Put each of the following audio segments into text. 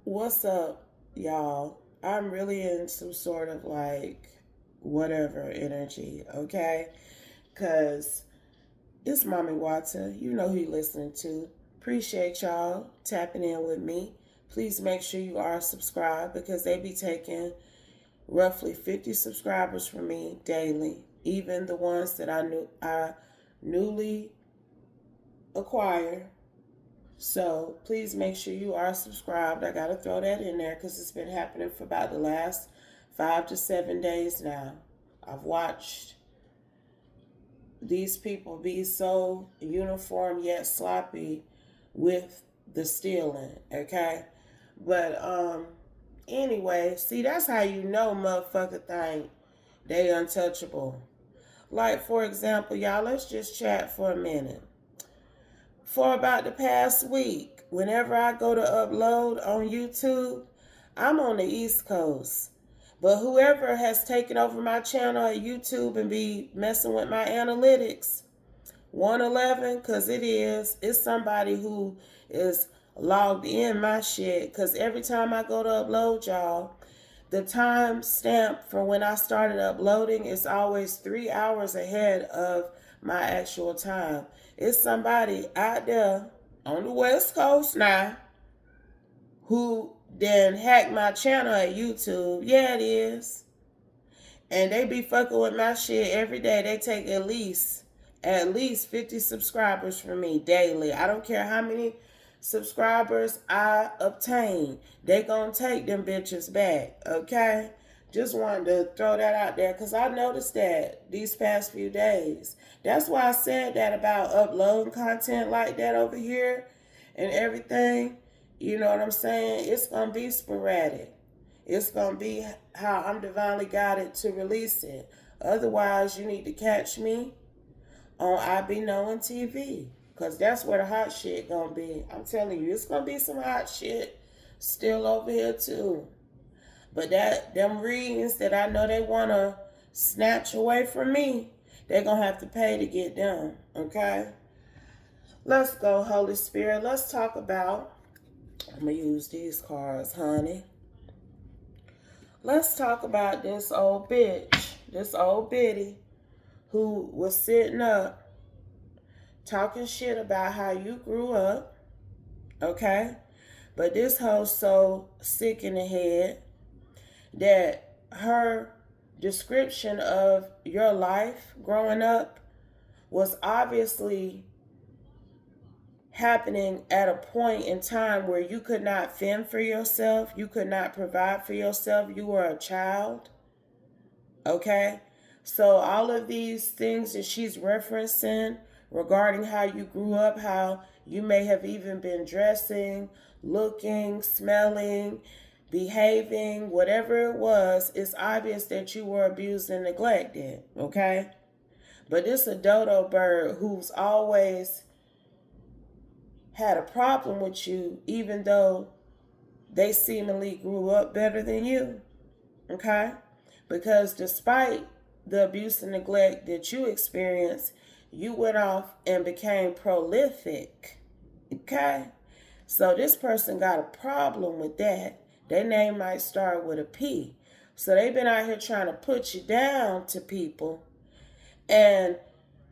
What's up, y'all? I'm really in some sort of like whatever energy, okay? Because it's Mami Wata. You know who you listening to. Appreciate y'all tapping in with me. Please make sure you are subscribed because they be taking roughly 50 subscribers from me daily. Even the ones that I newly acquire. So please make sure you are subscribed. I got to throw that in there because it's been happening for about the last 5 to 7 days now. I've watched these people be so uniform yet sloppy with the stealing, okay? But anyway, see, that's how you know motherfucker think they untouchable. Like, for example, y'all, let's just chat for a minute. For about the past week, whenever I go to upload on YouTube, I'm on the East Coast. But whoever has taken over my channel at YouTube and be messing with my analytics, 111, because it's somebody who is logged in my shit. Because every time I go to upload, y'all, the time stamp for when I started uploading is always 3 hours ahead of my actual time. It's somebody out there on the West Coast now who then hacked my channel at YouTube. Yeah, it is. And they be fucking with my shit every day. They take at least 50 subscribers from me daily. I don't care how many subscribers I obtain. They gonna take them bitches back, okay? Just wanted to throw that out there because I noticed that these past few days. That's why I said that about uploading content like that over here and everything. You know what I'm saying? It's gonna be sporadic. It's gonna be how I'm divinely guided to release it. Otherwise, you need to catch me on I Be Knowing TV. Cause that's where the hot shit gonna be. I'm telling you, it's gonna be some hot shit still over here too. But them readings that I know they wanna snatch away from me, they're gonna have to pay to get them. Okay? Let's go, Holy Spirit. Let's talk about, I'm gonna use these cards, honey. Let's talk about this old bitch, this old biddy who was sitting up talking shit about how you grew up, okay? But this hoe's so sick in the head that her description of your life growing up was obviously happening at a point in time where you could not fend for yourself, you could not provide for yourself, you were a child, okay? So all of these things that she's referencing regarding how you grew up, how you may have even been dressing, looking, smelling, behaving, whatever it was, it's obvious that you were abused and neglected, okay? But this a dodo bird who's always had a problem with you, even though they seemingly grew up better than you, okay? Because despite the abuse and neglect that you experienced, you went off and became prolific, okay? So this person got a problem with that. Their name might start with a P. So they've been out here trying to put you down to people, and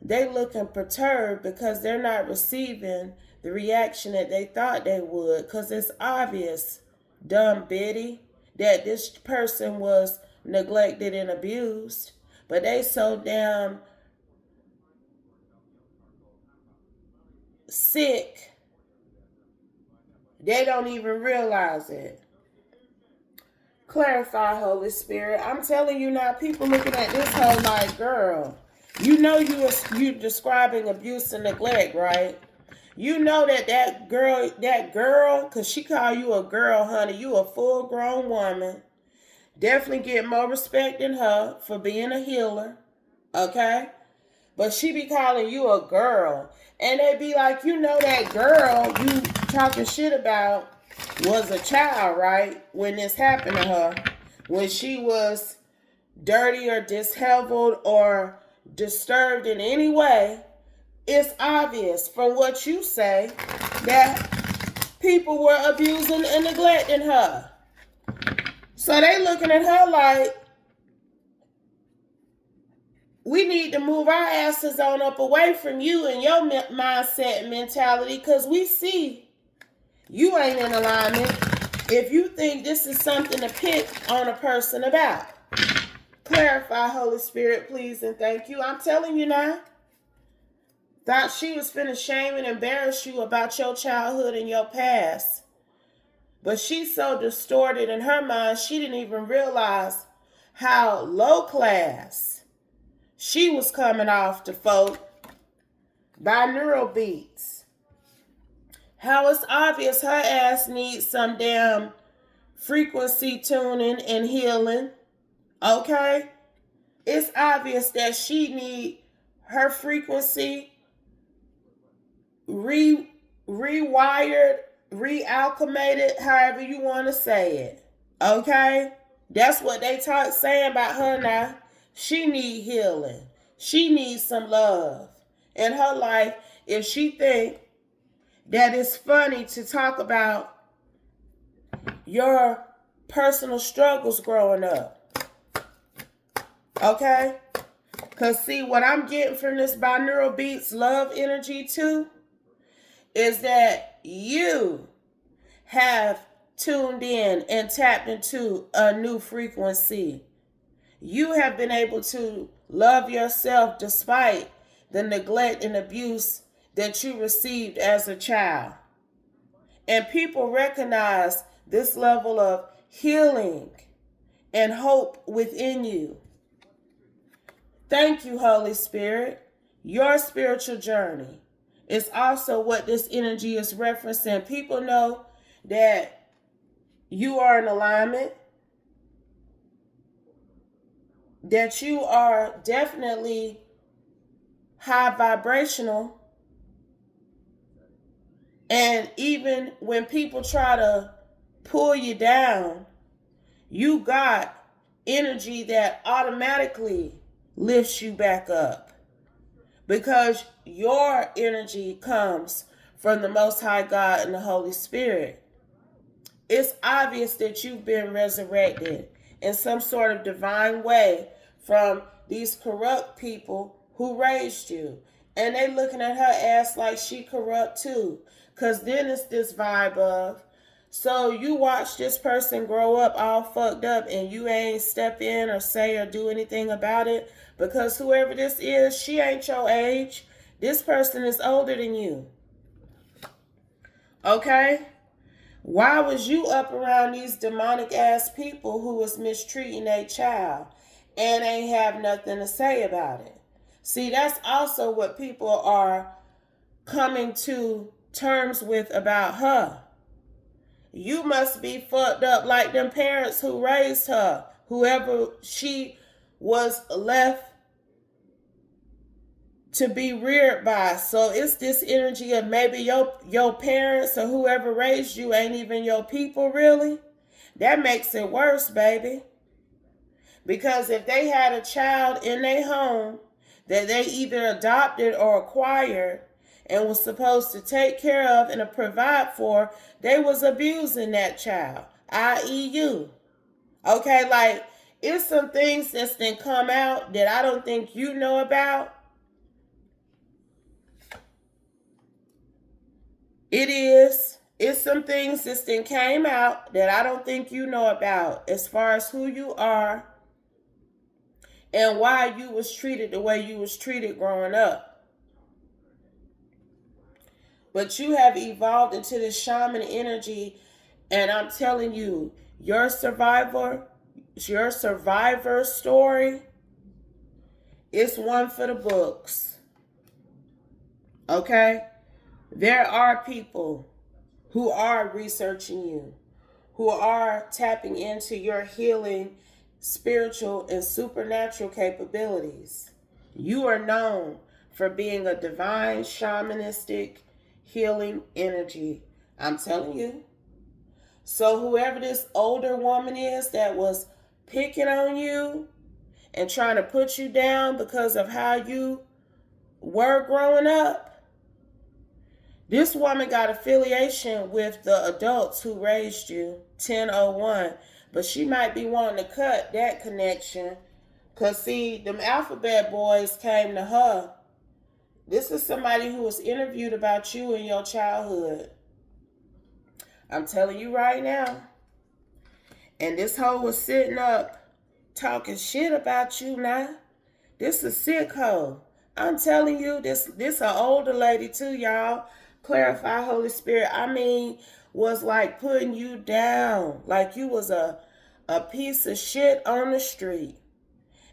they looking perturbed because they're not receiving the reaction that they thought they would, because it's obvious, dumb biddy, that this person was neglected and abused, but they so damn sick they don't even realize it. Clarify, Holy Spirit. I'm telling you now, people looking at this whole like, girl, you know you describing abuse and neglect, right? You know that girl, because she call you a girl, honey. You a full grown woman. Definitely get more respect than her for being a healer, okay? But she be calling you a girl. And they be like, you know that girl you talking shit about was a child, right? When this happened to her. When she was dirty or disheveled or disturbed in any way, it's obvious from what you say that people were abusing and neglecting her. So they looking at her like, we need to move our asses on up away from you and your mindset and mentality, because we see you ain't in alignment if you think this is something to pick on a person about. Clarify, Holy Spirit, please and thank you. I'm telling you now. Thought she was finna shame and embarrass you about your childhood and your past. But she's so distorted in her mind, she didn't even realize how low class she was coming off to folk by neural beats. How it's obvious her ass needs some damn frequency tuning and healing. Okay? It's obvious that she need her frequency rewired, realchemated, however you want to say it. Okay? That's what they saying about her now. She need healing. She needs some love in her life. If she think that it's funny to talk about your personal struggles growing up. Okay? Because see, what I'm getting from this binaural beats love energy too is that you have tuned in and tapped into a new frequency. You have been able to love yourself despite the neglect and abuse that you received as a child. And people recognize this level of healing and hope within you. Thank you, Holy Spirit. Your spiritual journey is also what this energy is referencing. People know that you are in alignment, that you are definitely high vibrational. And even when people try to pull you down, you got energy that automatically lifts you back up. Because your energy comes from the Most High God and the Holy Spirit. It's obvious that you've been resurrected in some sort of divine way from these corrupt people who raised you. And they looking at her ass like she corrupt too. Because then it's this vibe of, so you watch this person grow up all fucked up and you ain't step in or say or do anything about it, because whoever this is, she ain't your age. This person is older than you. Okay? Why was you up around these demonic ass people who was mistreating a child and ain't have nothing to say about it? See, that's also what people are coming to terms with about her. You must be fucked up like them parents who raised her, whoever she was left to be reared by. So it's this energy of maybe your parents or whoever raised you ain't even your people really. That makes it worse, baby. Because if they had a child in their home that they either adopted or acquired and was supposed to take care of and provide for, they was abusing that child, i.e. you. Okay, like, it's some things that's been come out that I don't think you know about. It's some things that's been came out that I don't think you know about as far as who you are and why you was treated the way you was treated growing up. But you have evolved into this shaman energy, and I'm telling you, your survivor story is one for the books. Okay? There are people who are researching you, who are tapping into your healing, spiritual, and supernatural capabilities. You are known for being a divine, shamanistic, healing energy. I'm telling you. So whoever this older woman is that was picking on you and trying to put you down because of how you were growing up, This woman got affiliation with the adults who raised you, 1001, but she might be wanting to cut that connection. Because, see, them alphabet boys came to her. This is somebody who was interviewed about you in your childhood. I'm telling you right now. And this hoe was sitting up talking shit about you now. This is sick hoe. I'm telling you, this an older lady too, y'all. Clarify, Holy Spirit. I mean, was like putting you down. Like you was a piece of shit on the street.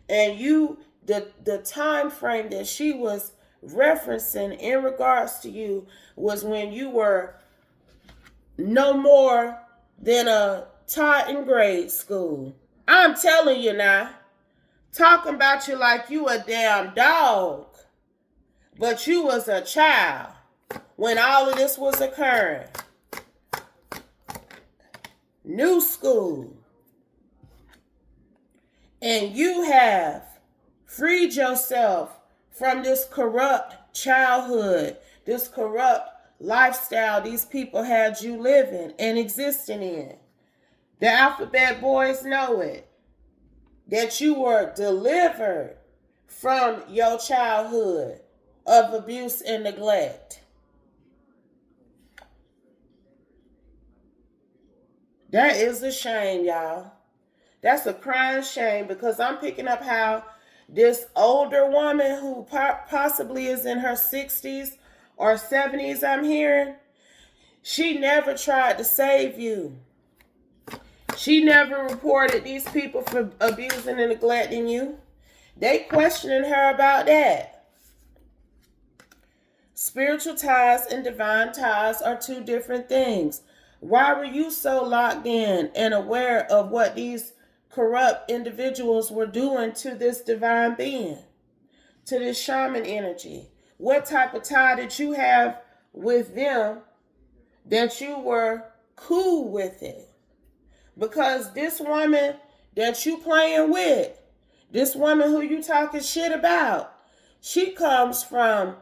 And you, the time frame that she was referencing in regards to you was when you were no more than a tot in grade school. I'm telling you now. Talking about you like you a damn dog. But you was a child when all of this was occurring. New school. And you have freed yourself from this corrupt childhood, this corrupt lifestyle these people had you living and existing in. The alphabet boys know it. That you were delivered from your childhood of abuse and neglect. That is a shame, y'all. That's a crying shame, because I'm picking up how this older woman who possibly is in her 60s or 70s, I'm hearing, she never tried to save you. She never reported these people for abusing and neglecting you. They questioning her about that. Spiritual ties and divine ties are two different things. Why were you so locked in and aware of what these corrupt individuals were doing to this divine being, to this shaman energy? What type of tie did you have with them that you were cool with it? Because this woman that you playing with, this woman who you talking shit about, she comes from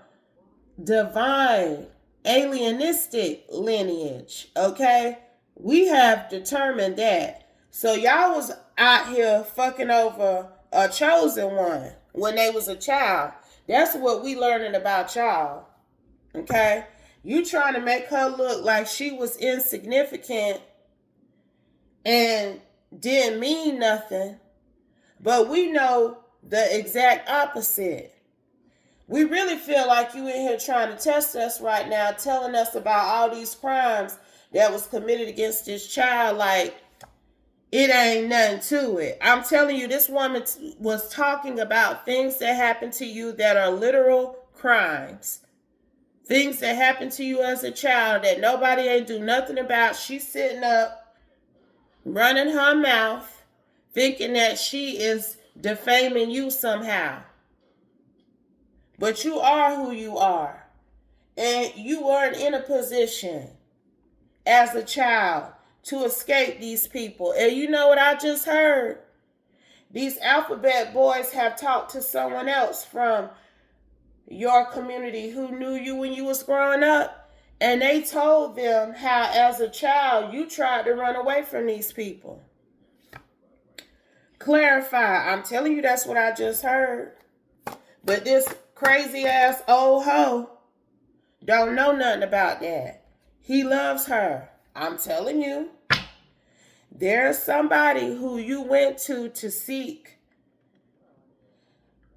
divine alienistic lineage, okay? We have determined that. So y'all was out here fucking over a chosen one when they was a child. That's what we learning about y'all, okay? You trying to make her look like she was insignificant and didn't mean nothing, but we know the exact opposite. We really feel like you in here trying to test us right now, telling us about all these crimes that was committed against this child, like it ain't nothing to it. I'm telling you, this woman was talking about things that happened to you that are literal crimes. Things that happened to you as a child that nobody ain't do nothing about. She's sitting up, running her mouth, thinking that she is defaming you somehow. But you are who you are. And you weren't in a position as a child to escape these people. And you know what I just heard? These alphabet boys have talked to someone else from your community who knew you when you was growing up. And they told them how as a child you tried to run away from these people. Clarify. I'm telling you, that's what I just heard. But this crazy ass old hoe don't know nothing about that. He loves her. I'm telling you. There's somebody who you went to seek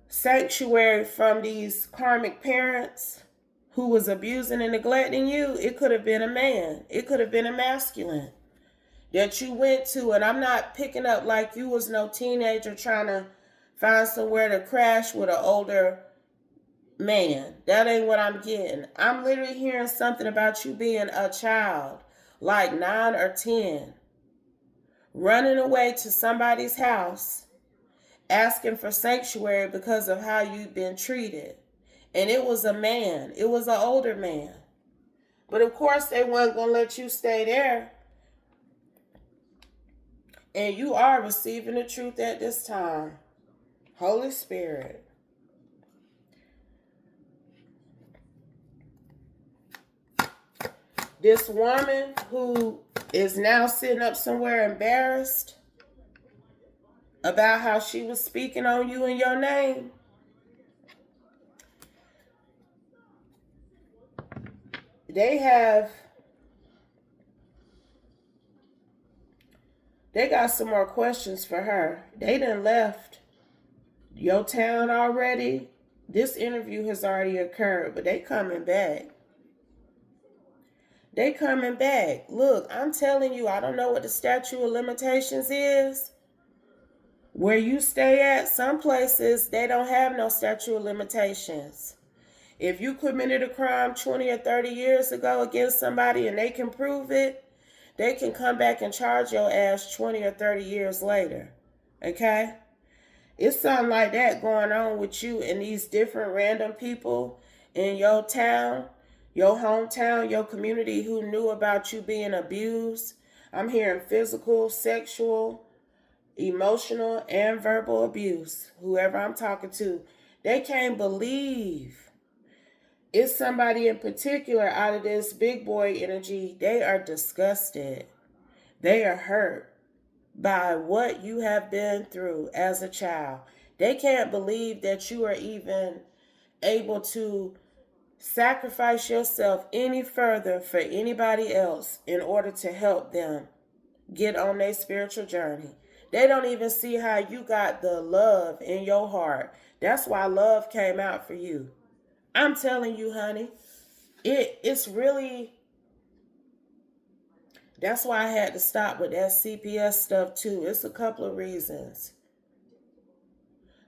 sanctuary from these karmic parents who was abusing and neglecting you. It could have been a man. It could have been a masculine that you went to. And I'm not picking up like you was no teenager trying to find somewhere to crash with an older man. That ain't what I'm getting. I'm literally hearing something about you being a child, like 9 or 10, running away to somebody's house, asking for sanctuary because of how you've been treated. And it was a man. It was an older man. But of course they weren't going to let you stay there. And you are receiving the truth at this time. Holy Spirit. This woman who is now sitting up somewhere embarrassed about how she was speaking on you in your name, they got some more questions for her. They done left your town already. This interview has already occurred, but they coming back. They coming back. Look, I'm telling you, I don't know what the statute of limitations is. Where you stay at, some places, they don't have no statute of limitations. If you committed a crime 20 or 30 years ago against somebody and they can prove it, they can come back and charge your ass 20 or 30 years later. Okay? It's something like that going on with you and these different random people in your town, your hometown, your community who knew about you being abused. I'm hearing physical, sexual, emotional, and verbal abuse. Whoever I'm talking to, they can't believe it's somebody in particular out of this big boy energy. They are disgusted. They are hurt by what you have been through as a child. They can't believe that you are even able to sacrifice yourself any further for anybody else in order to help them get on their spiritual journey. They don't even see how you got the love in your heart. That's why love came out for you. I'm telling you, honey, it's really, that's why I had to stop with that CPS stuff too. It's a couple of reasons.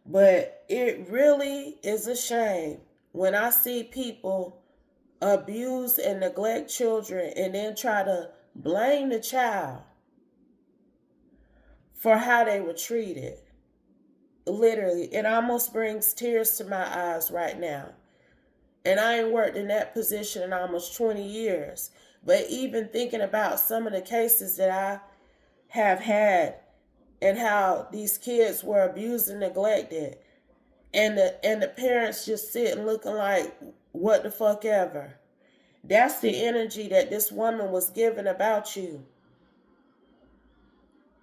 But it really is a shame when I see people abuse and neglect children and then try to blame the child for how they were treated. Literally, it almost brings tears to my eyes right now. And I ain't worked in that position in almost 20 years. But even thinking about some of the cases that I have had and how these kids were abused and neglected, and the parents just sitting looking like what the fuck ever. That's the energy that this woman was giving about you.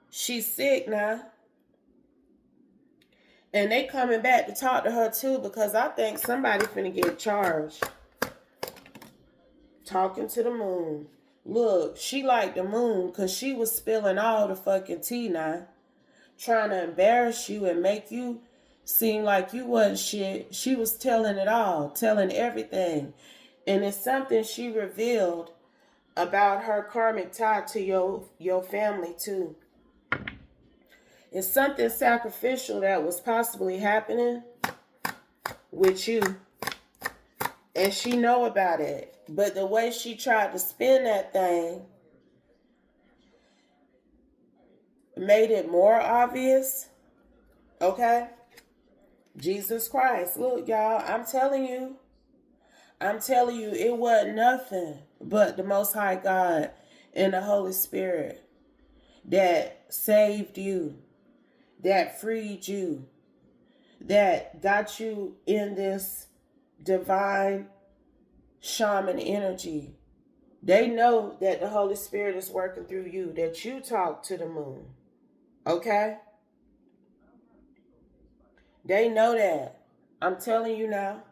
She's sick now. And they coming back to talk to her too, because I think somebody finna get charged. Talking to the moon. Look, she liked the moon because she was spilling all the fucking tea now. Trying to embarrass you and make you seem like you wasn't shit. She was telling it all, telling everything. And it's something she revealed about her karmic tie to your family too. It's something sacrificial that was possibly happening with you. And she know about it. But the way she tried to spin that thing made it more obvious. Okay? Jesus Christ. Look, y'all, I'm telling you, it wasn't nothing but the Most High God and the Holy Spirit that saved you, that freed you, that got you in this divine shaman energy. They know that the Holy Spirit is working through you, that you talk to the moon. Okay? They know that. I'm telling you now.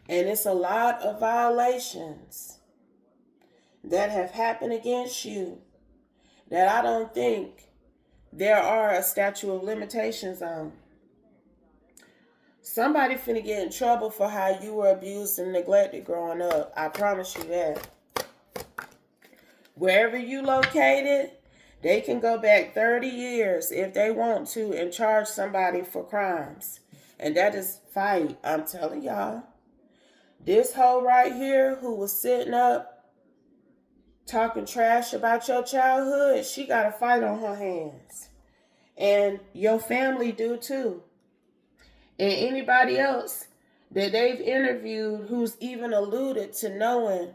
And it's a lot of violations that have happened against you that I don't think there are a statute of limitations on. Somebody finna get in trouble for how you were abused and neglected growing up. I promise you that. Wherever you located, they can go back 30 years if they want to and charge somebody for crimes. And that is fight. I'm telling y'all. This hoe right here who was sitting up talking trash about your childhood, she got a fight on her hands. And your family do too. And anybody else that they've interviewed who's even alluded to knowing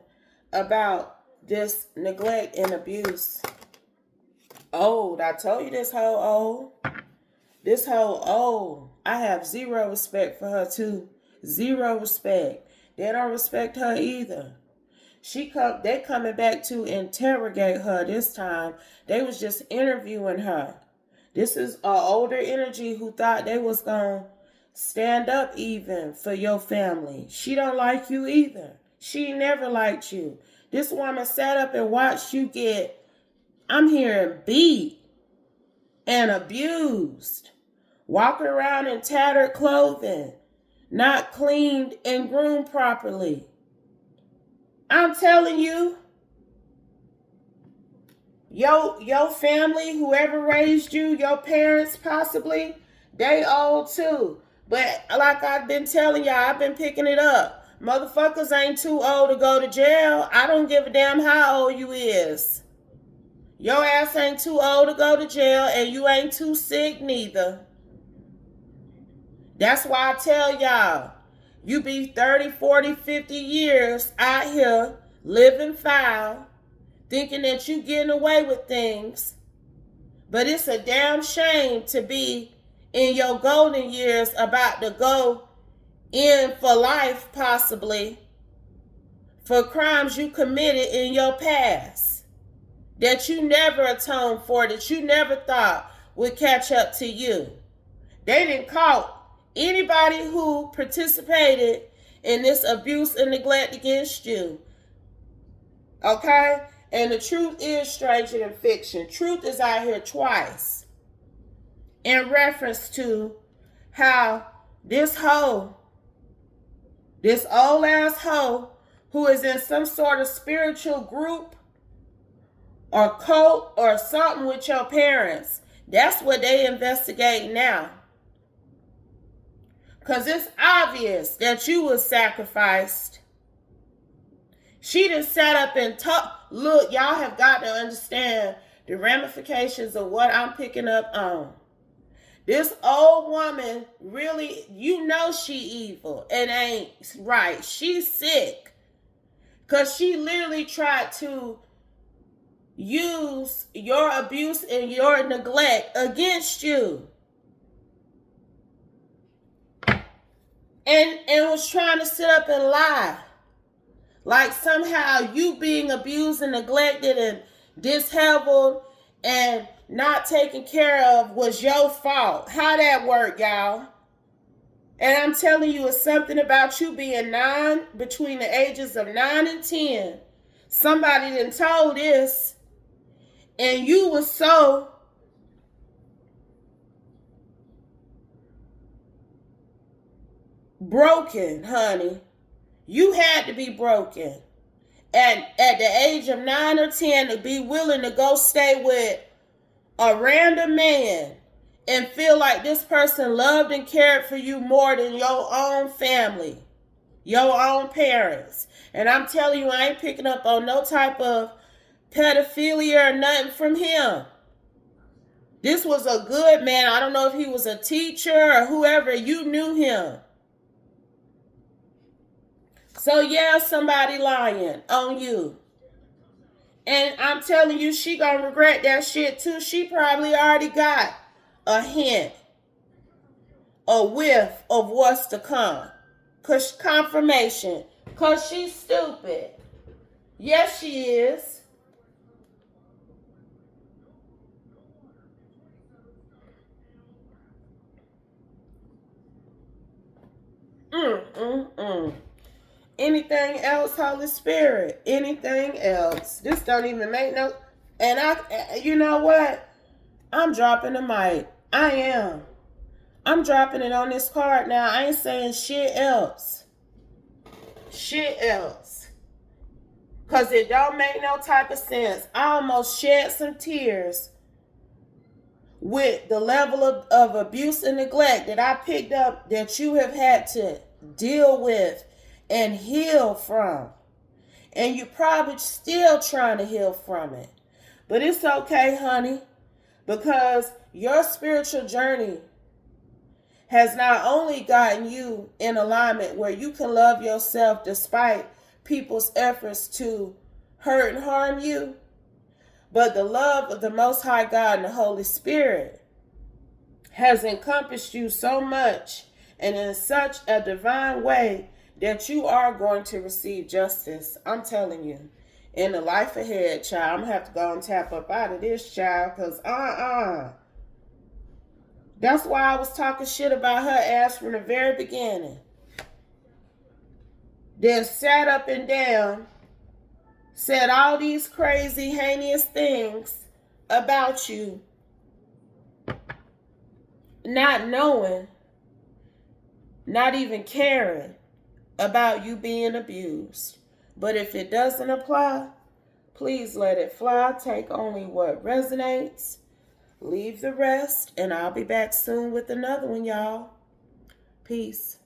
about this neglect and abuse. Old. I told you this hoe old. This hoe old. I have zero respect for her too. Zero respect. They don't respect her either. They coming back to interrogate her this time. They was just interviewing her. This is an older energy who thought they was gonna stand up even for your family. She don't like you either. She never liked you. This woman sat up and watched you get, I'm hearing, beat and abused. Walking around in tattered clothing, not cleaned and groomed properly. I'm telling you, your family, whoever raised you, your parents possibly, they old too. But like I've been telling y'all, I've been picking it up. Motherfuckers ain't too old to go to jail. I don't give a damn how old you is. Your ass ain't too old to go to jail, and you ain't too sick neither. That's why I tell y'all, you be 30, 40, 50 years out here living foul, thinking that you getting away with things. But it's a damn shame to be in your golden years about to go in for life, possibly, for crimes you committed in your past that you never atoned for, that you never thought would catch up to you. They didn't caught anybody who participated in this abuse and neglect against you. Okay? And the truth is stranger than fiction. Truth is out here twice. In reference to how this hoe, this old ass hoe, who is in some sort of spiritual group or cult or something with your parents, that's what they investigate now. Because it's obvious that you was sacrificed. She just sat up and talked. Look, y'all have got to understand the ramifications of what I'm picking up on. This old woman really, you know she evil. It ain't right. She's sick. Because she literally tried to use your abuse and your neglect against you. And was trying to sit up and lie. Like somehow you being abused and neglected and disheveled and not taken care of was your fault. How that work, y'all? And I'm telling you, it's something about you being between the ages of 9 and 10. Somebody done told this, and you was so broken, honey. You had to be broken. And at the age of 9 or 10 to be willing to go stay with a random man and feel like this person loved and cared for you more than your own family, your own parents. And I'm telling you, I ain't picking up on no type of pedophilia or nothing from him. This was a good man. I don't know if he was a teacher or whoever. You knew him. So yeah, somebody lying on you. And I'm telling you, she gonna regret that shit too. She probably already got a hint, a whiff of what's to come. Cause confirmation. Cause she's stupid. Yes, she is. Anything else, Holy Spirit? Anything else? This don't even make no. And you know what? I'm dropping the mic. I am. I'm dropping it on this card now. I ain't saying shit else. Shit else. Because it don't make no type of sense. I almost shed some tears with the level of abuse and neglect that I picked up that you have had to deal with and heal from. And you're probably still trying to heal from it. But it's okay, honey, because your spiritual journey has not only gotten you in alignment where you can love yourself despite people's efforts to hurt and harm you, but the love of the Most High God and the Holy Spirit has encompassed you so much and in such a divine way that you are going to receive justice. I'm telling you. In the life ahead, child, I'm going to have to go and tap up out of this, child, because That's why I was talking shit about her ass from the very beginning. Then sat up and down, said all these crazy, heinous things about you, not knowing, not even caring about you being abused. But if it doesn't apply, please let it fly. Take only what resonates. Leave the rest. And I'll be back soon with another one, y'all. Peace.